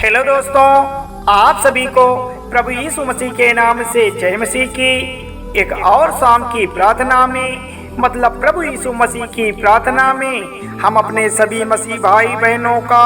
Hello दोस्तों, आप सभी को प्रभु यीशु मसीह के नाम से जय मसीह की एक और शाम की प्रार्थना में, मतलब प्रभु यीशु मसीह की प्रार्थना में हम अपने सभी मसीह भाई बहनों का,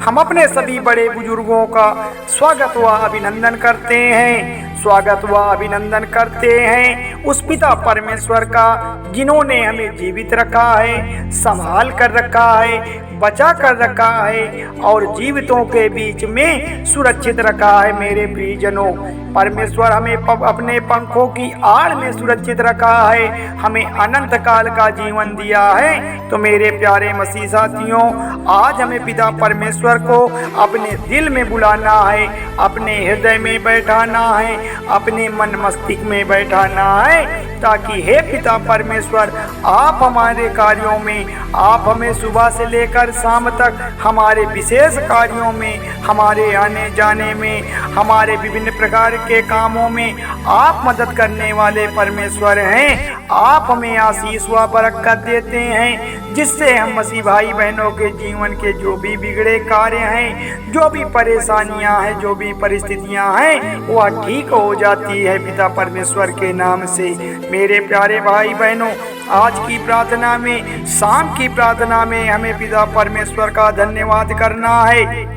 हम अपने सभी बड़े बुजुर्गों का स्वागत व अभिनंदन करते हैं। स्वागत व अभिनंदन करते हैं उस पिता परमेश्वर का जिन्होंने हमें जीवित रखा है, संभाल कर रखा है, बचा कर रखा है और जीवितों के बीच में सुरक्षित रखा है। मेरे प्रियजनों, परमेश्वर हमें अपने पंखों की आड़ में सुरक्षित रखा है, हमें अनंत काल का जीवन दिया है। तो मेरे प्यारे मसीह साथियों, आज हमें पिता परमेश्वर को अपने दिल में बुलाना है, अपने हृदय में बैठाना है, अपने मन मस्तिष्क में बैठाना है, ताकि हे पिता परमेश्वर आप हमारे कार्यों में, आप हमें सुबह से लेकर शाम तक हमारे विशेष कार्यों में, हमारे आने जाने में, हमारे विभिन्न प्रकार के कामों में आप मदद करने वाले परमेश्वर हैं। आप हमें आशीष व बरकत देते हैं, जिससे हम मसीह भाई बहनों के जीवन के जो भी बिगड़े कार्य हैं, जो भी परेशानियां हैं, जो भी परिस्थितियां हैं, वह ठीक हो जाती है पिता परमेश्वर के नाम से। मेरे प्यारे भाई बहनों, आज की प्रार्थना में, शाम की प्रार्थना में हमें पिता परमेश्वर का धन्यवाद करना है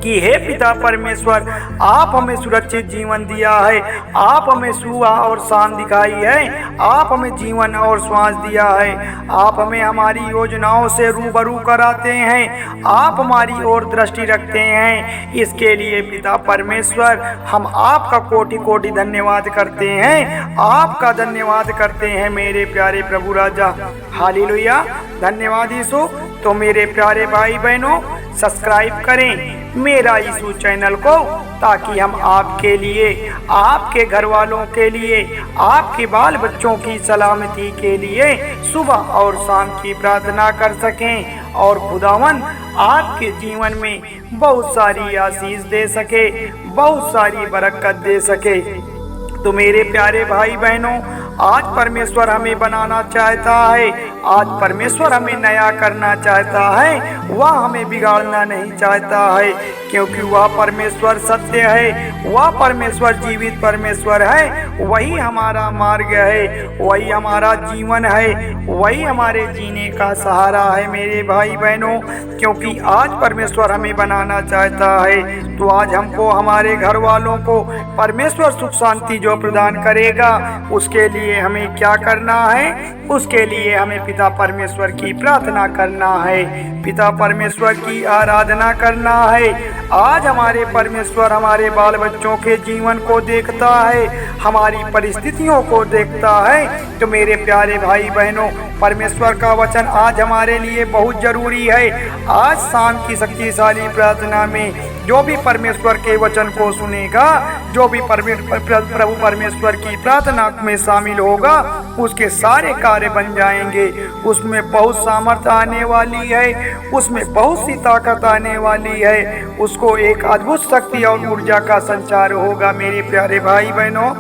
कि हे पिता परमेश्वर आप हमें सुरक्षित जीवन दिया है, आप हमें सुबह और शाम दिखाई है, आप हमें जीवन और श्वास दिया है, आप हमें हमारी योजनाओं से रूबरू कराते हैं, आप हमारी ओर दृष्टि रखते हैं। इसके लिए पिता परमेश्वर हम आपका कोटि कोटि धन्यवाद करते हैं, आपका धन्यवाद करते हैं मेरे प्यारे प्रभु राजा। हालेलुया, धन्यवाद यीशु। तो मेरे प्यारे भाई बहनों, सब्सक्राइब करें मेरा यीशु चैनल को, ताकि हम आपके लिए, आपके घर वालों के लिए, आपके बाल बच्चों की सलामती के लिए सुबह और शाम की प्रार्थना कर सकें और खुदावन आपके जीवन में बहुत सारी आशीष दे सके, बहुत सारी बरकत दे सके। तो मेरे प्यारे भाई बहनों, आज परमेश्वर हमें बनाना चाहता है, आज परमेश्वर हमें नया करना चाहता है, वह हमें बिगाड़ना नहीं चाहता है, क्योंकि वह परमेश्वर सत्य है, वह परमेश्वर जीवित परमेश्वर है, वही हमारा मार्ग है, वही हमारा जीवन है, वही हमारे जीने का सहारा है मेरे भाई बहनों। क्योंकि आज परमेश्वर हमें बनाना चाहता है, तो आज हमको, हमारे घर वालों को परमेश्वर सुख शांति जो प्रदान करेगा, उसके लिए हमें क्या करना है? उसके लिए हमें पिता परमेश्वर की प्रार्थना करना है, पिता परमेश्वर की आराधना करना है। आज हमारे परमेश्वर हमारे बाल बच्चों के जीवन को देखता है, हमारी परिस्थितियों को देखता है। तो मेरे प्यारे भाई बहनों, परमेश्वर का वचन आज हमारे लिए बहुत जरूरी है। आज शाम की शक्तिशाली प्रार्थना में जो भी परमेश्वर के वचन को सुनेगा, जो भी प्रभु परमेश्वर की प्रार्थना में शामिल होगा, उसके सारे कार्य बन जाएंगे। उसमें बहुत सामर्थ्य आने वाली है, उसमें बहुत सी ताकत आने वाली है, उसको एक अद्भुत शक्ति और ऊर्जा का संचार होगा। मेरे प्यारे भाई बहनों,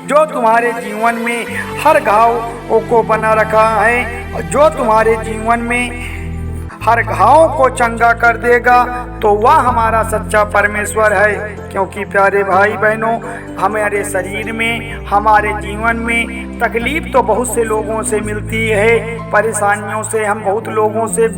जो तुम्हारे जीवन में हर घाव को बना रखा है, जो तुम्हारे जीवन में हर घाव को चंगा कर देगा, तो वह हमारा सच्चा परमेश्वर है। क्योंकि प्यारे भाई बहनों, हमारे शरीर में, हमारे जीवन में तकलीफ तो बहुत से लोगों से मिलती है, परेशानियों से हम बहुत लोगों से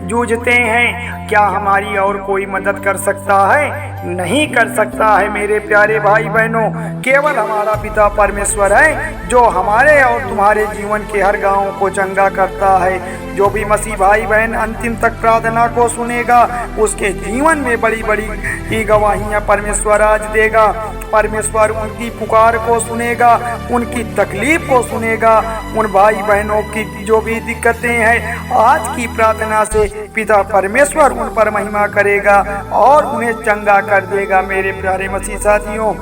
जूझते हैं। क्या हमारी और कोई मदद कर सकता है? नहीं कर सकता है मेरे प्यारे भाई बहनों। केवल हमारा पिता परमेश्वर है जो हमारे और तुम्हारे जीवन के हर गाँव को चंगा करता है। जो भी मसीह भाई बहन अंतिम तक प्रार्थना को सुनेगा, उसके जीवन में बड़ी बड़ी गवाहियाँ परमेश्वर आज देगा। परमेश्वर उनकी पुकार को सुनेगा, उनकी तकलीफ को सुनेगा, उन भाई बहनों की जो भी दिक्कतें हैं, आज की प्रार्थना से पिता परमेश्वर उन पर महिमा करेगा और उन्हें चंगा कर देगा। मेरे प्यारे मसीह साथियों,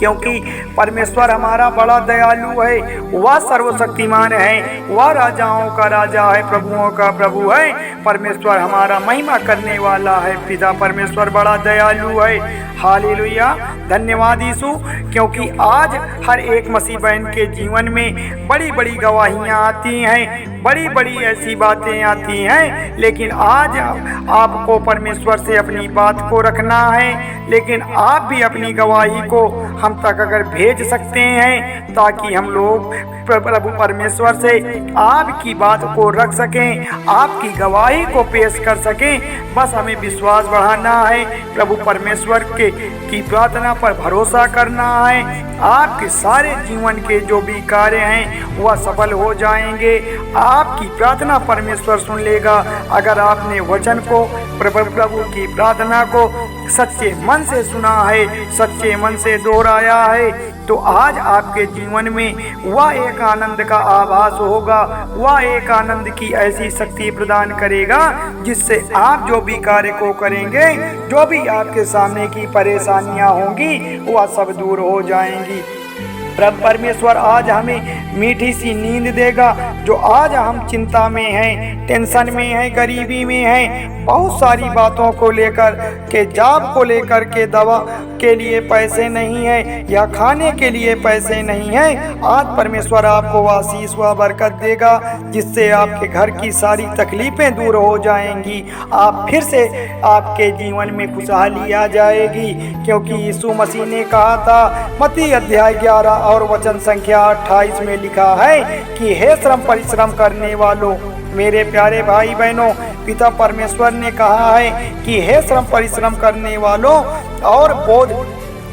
क्योंकि परमेश्वर हमारा बड़ा दयालु है, वह सर्वशक्तिमान है, वह राजाओं का राजा है, प्रभुओं का प्रभु है। परमेश्वर हमारा महिमा करने वाला है। पिता परमेश्वर बड़ा दयालु है। हालेलुया, धन्यवाद यीशु, क्योंकि आज हर एक मसीह बहन के जीवन में बड़ी बड़ी गवाहियाँ आती हैं, बड़ी बड़ी ऐसी बातें आती हैं, लेकिन आज आपको परमेश्वर से अपनी बात को रखना है। लेकिन आप भी अपनी गवाही को हम तक अगर भेज सकते हैं, ताकि हम लोग प्रभु परमेश्वर से आपकी बात को रख सकें, आपकी गवाही को पेश कर सकें। बस हमें विश्वास बढ़ाना है, प्रभु परमेश्वर की प्रार्थना पर भरोसा करना है। आपके सारे जीवन के जो भी कार्य हैं वह सफल हो जाएंगे। आपकी प्रार्थना परमेश्वर सुन लेगा। अगर आपने वचन को, प्रभु की प्रार्थना को सच्चे मन से सुना है, सच्चे मन से दोहराया है, तो आज आपके जीवन में वह एक आनंद का आभास होगा, वह एक आनंद की ऐसी शक्ति प्रदान करेगा जिससे आप जो भी कार्य को करेंगे, जो भी आपके सामने की परेशानियां होंगी, वह सब दूर हो जाएंगी। प्रभु परमेश्वर आज हमें मीठी सी नींद देगा। जो आज हम चिंता में हैं, टेंशन में हैं, गरीबी में हैं, बहुत सारी बातों को लेकर के, जॉब को लेकर के, दवा के लिए पैसे नहीं है या खाने के लिए पैसे नहीं है, आज परमेश्वर आपको आशीष व बरकत देगा, जिससे आपके घर की सारी तकलीफें दूर हो जाएंगी। आप फिर से आपके जीवन में खुशहाली आ जाएगी, क्योंकि यीशु मसीह ने कहा था, मत्ती अध्याय 11 और वचन संख्या 28 में लिखा है कि हे श्रम परिश्रम करने वालों, मेरे प्यारे भाई बहनों, पिता परमेश्वर ने कहा है कि हे श्रम परिश्रम करने वालों और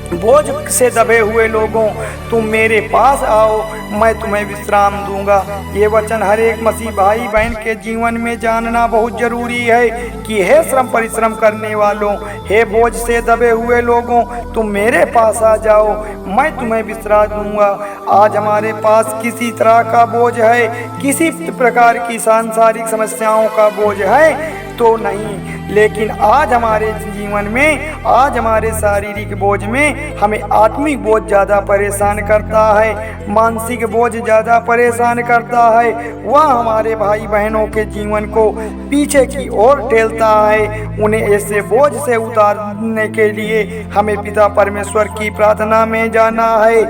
बोझ से दबे हुए लोगों, तुम मेरे पास आओ, मैं तुम्हें विश्राम दूंगा। ये वचन हर एक मसीह भाई बहन के जीवन में जानना बहुत जरूरी है कि हे श्रम परिश्रम करने वालों, हे बोझ से दबे हुए लोगों, तुम मेरे पास आ जाओ, मैं तुम्हें विश्राम दूंगा। आज हमारे पास किसी तरह का बोझ है, किसी प्रकार की सांसारिक समस्याओं का बोझ है तो नहीं, लेकिन आज हमारे जीवन में, आज हमारे शारीरिक बोझ में हमें आत्मिक बोझ ज़्यादा परेशान करता है, मानसिक बोझ ज़्यादा परेशान करता है। वह हमारे भाई बहनों के जीवन को पीछे की ओर ठेलता है। उन्हें ऐसे बोझ से उतारने के लिए हमें पिता परमेश्वर की प्रार्थना में जाना है,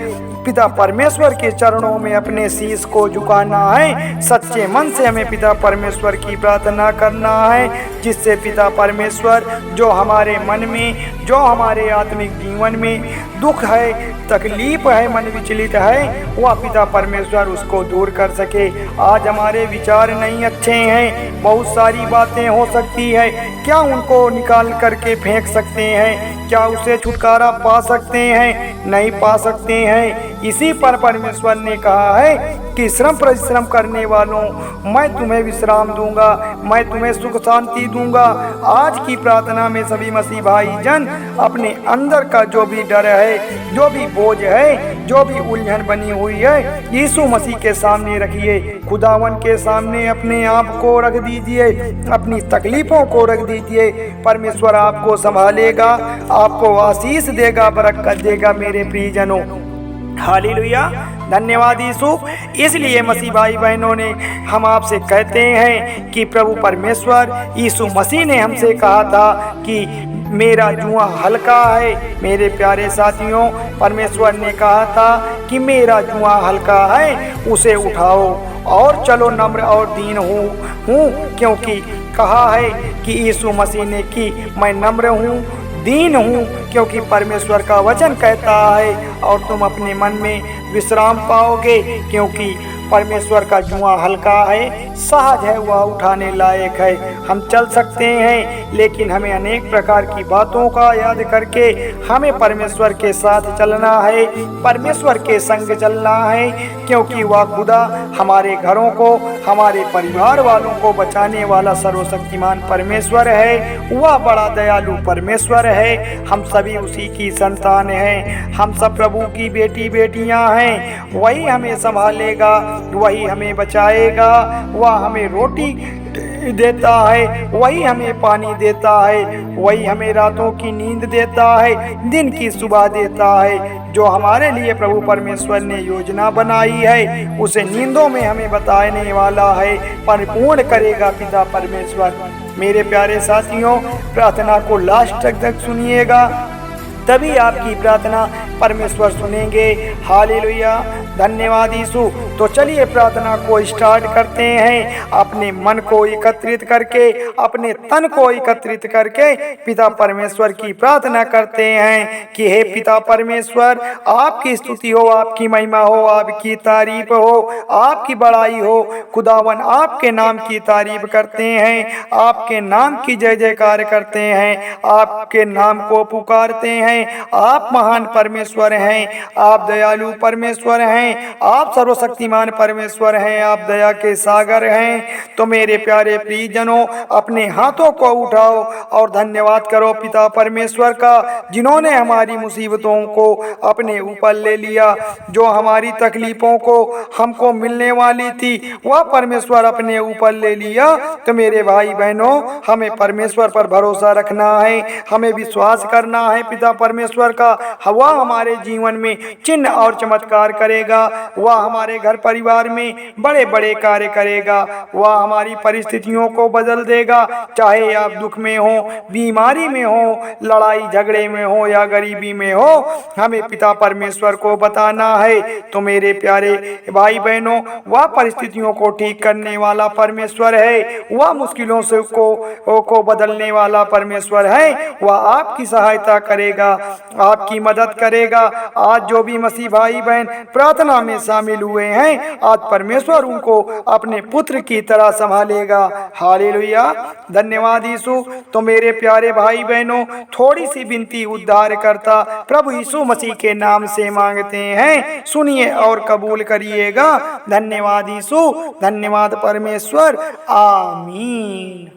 पिता परमेश्वर के चरणों में अपने शीश को झुकाना है। सच्चे मन से हमें पिता परमेश्वर की प्रार्थना करना है, जिससे पिता परमेश्वर जो हमारे मन में, जो हमारे आत्मिक जीवन में दुख है, तकलीफ है, मन विचलित है, वह पिता परमेश्वर उसको दूर कर सके। आज हमारे विचार नहीं अच्छे हैं, बहुत सारी बातें हो सकती है, क्या उनको निकाल करके फेंक सकते हैं? क्या उसे छुटकारा पा सकते हैं? नहीं पा सकते हैं। इसी पर परमेश्वर ने कहा है कि श्रम परिश्रम करने वालों, मैं तुम्हें विश्राम दूंगा, मैं तुम्हें सुख शांति दूंगा। आज की प्रार्थना में सभी मसीह भाई जन अपने अंदर का जो भी डर है, जो भी बोझ है, जो भी उलझन बनी हुई है, यीशु मसीह के सामने रखिए, खुदावन के सामने अपने आप को रख दीजिए, अपनी तकलीफों को रख दीजिए। परमेश्वर आपको संभालेगा, आपको आशीष देगा, बरकत देगा मेरे प्रियजनों। हालेलुया, धन्यवाद यीशु। इसलिए मसीह भाई बहनों ने हम आपसे कहते हैं कि प्रभु परमेश्वर यीशु मसीह ने हमसे कहा था कि मेरा जुआ हल्का है। मेरे प्यारे साथियों, परमेश्वर ने कहा था कि मेरा जुआ हल्का है, उसे उठाओ और चलो नम्र और दीन हूँ, क्योंकि कहा है कि यीशु मसीह ने कि मैं नम्र हूँ, दीन हूँ, क्योंकि परमेश्वर का वचन कहता है और तुम अपने मन में विश्राम पाओगे, क्योंकि परमेश्वर का जुआ हल्का है, सहज है, वह उठाने लायक है। हम चल सकते हैं, लेकिन हमें अनेक प्रकार की बातों का याद करके हमें परमेश्वर के साथ चलना है, परमेश्वर के संग चलना है, क्योंकि वह खुदा हमारे घरों को, हमारे परिवार वालों को बचाने वाला सर्वशक्तिमान परमेश्वर है। वह बड़ा दयालु परमेश्वर है। हम सभी उसी की संतान हैं, हम सब प्रभु की बेटी बेटियां हैं। वही हमें संभालेगा, वही हमें बचाएगा, वह हमें रोटी देता है, वही हमें पानी देता है, वही हमें रातों की नींद देता है, दिन की सुबह देता है। जो हमारे लिए प्रभु परमेश्वर ने योजना बनाई है उसे नींदों में हमें बताने वाला है, परिपूर्ण करेगा पिता परमेश्वर। मेरे प्यारे साथियों, प्रार्थना को लास्ट तक सुनिएगा, तभी आपकी प्रार्थना परमेश्वर सुनेंगे। हालेलुया, धन्यवाद यीशु। तो चलिए प्रार्थना को स्टार्ट करते हैं। अपने मन को एकत्रित करके, अपने तन को एकत्रित करके पिता परमेश्वर की प्रार्थना करते हैं कि हे पिता परमेश्वर, आपकी स्तुति हो, आपकी महिमा हो, आपकी तारीफ हो, आपकी बड़ाई हो। खुदावन आपके नाम की तारीफ करते हैं, आपके नाम की जय जयकार करते हैं, आपके नाम को पुकारते हैं। आप महान परमेश्वर हैं, आप दयालु परमेश्वर हैं, आप सर्वशक्तिमान परमेश्वर हैं, आप दया के सागर हैं। तो मेरे प्यारे प्रियजनों, अपने हाथों को उठाओ और धन्यवाद करो पिता परमेश्वर का, जिन्होंने हमारी मुसीबतों को अपने ऊपर ले लिया। जो हमारी तकलीफों को हमको मिलने वाली थी वह परमेश्वर अपने ऊपर ले लिया। तो मेरे भाई बहनों, हमें परमेश्वर पर भरोसा रखना है, हमें विश्वास करना है पिता परमेश्वर का। वह हमारे जीवन में चिन्ह और चमत्कार करेगा, वह हमारे घर परिवार में बड़े बड़े कार्य करेगा, वह हमारी परिस्थितियों को बदल देगा। चाहे आप दुख में हो, बीमारी में हो, लड़ाई झगड़े में हो या गरीबी में हो, हमें पिता परमेश्वर को बताना है। तो मेरे प्यारे भाई बहनों, वह परिस्थितियों को ठीक करने वाला परमेश्वर है, वह मुश्किलों से को बदलने वाला परमेश्वर है। वह आपकी सहायता करेगा, आपकी मदद करेगा। आज जो भी मसीह भाई बहन प्रार्थना में शामिल हुए हैं, आज परमेश्वर उनको अपने पुत्र की तरह संभालेगा। हालेलुया, धन्यवाद यीशु। तो मेरे प्यारे भाई बहनों, थोड़ी सी विनती उद्धार करता प्रभु यीशु मसीह के नाम से मांगते हैं, सुनिए और कबूल करिएगा। धन्यवाद यीशु, धन्यवाद परमेश्वर, आमीन।